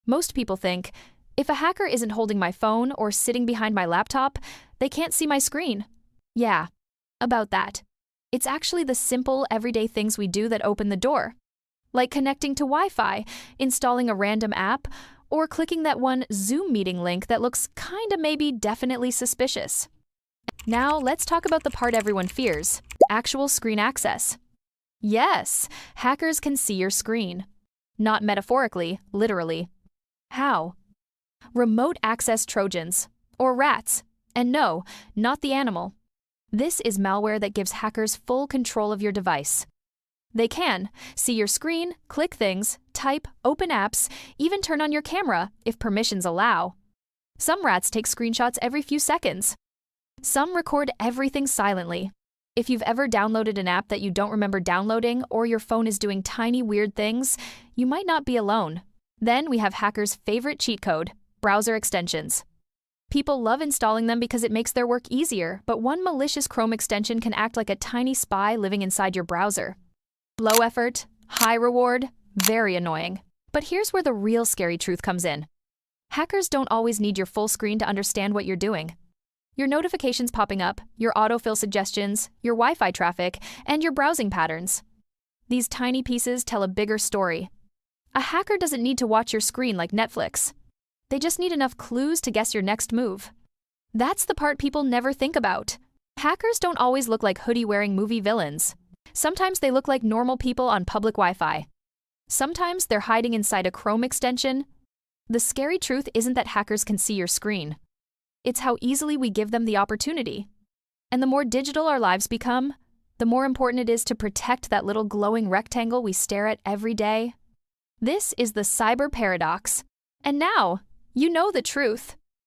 Most people think, if a hacker isn't holding my phone or sitting behind my laptop, they can't see my screen. Yeah, about that. It's actually the simple, everyday things we do that open the door. Like connecting to Wi-Fi, installing a random app, or clicking that one Zoom meeting link that looks kinda maybe definitely suspicious. Now, let's talk about the part everyone fears, actual screen access. Yes, hackers can see your screen. Not metaphorically, literally. How? Remote access Trojans, or rats. And no, not the animal. This is malware that gives hackers full control of your device. They can see your screen, click things, type, open apps, even turn on your camera if permissions allow. Some rats take screenshots every few seconds. Some record everything silently. If you've ever downloaded an app that you don't remember downloading or your phone is doing tiny weird things, you might not be alone. Then we have hackers' favorite cheat code, browser extensions. People love installing them because it makes their work easier, but one malicious Chrome extension can act like a tiny spy living inside your browser. Low effort, high reward, very annoying. But here's where the real scary truth comes in. Hackers don't always need your full screen to understand what you're doing. Your notifications popping up, your autofill suggestions, your Wi-Fi traffic, and your browsing patterns. These tiny pieces tell a bigger story. A hacker doesn't need to watch your screen like Netflix. They just need enough clues to guess your next move. That's the part people never think about. Hackers don't always look like hoodie-wearing movie villains. Sometimes they look like normal people on public Wi-Fi. Sometimes they're hiding inside a Chrome extension. The scary truth isn't that hackers can see your screen. It's how easily we give them the opportunity. And the more digital our lives become, the more important it is to protect that little glowing rectangle we stare at every day. This is the cyber paradox. And now, you know the truth.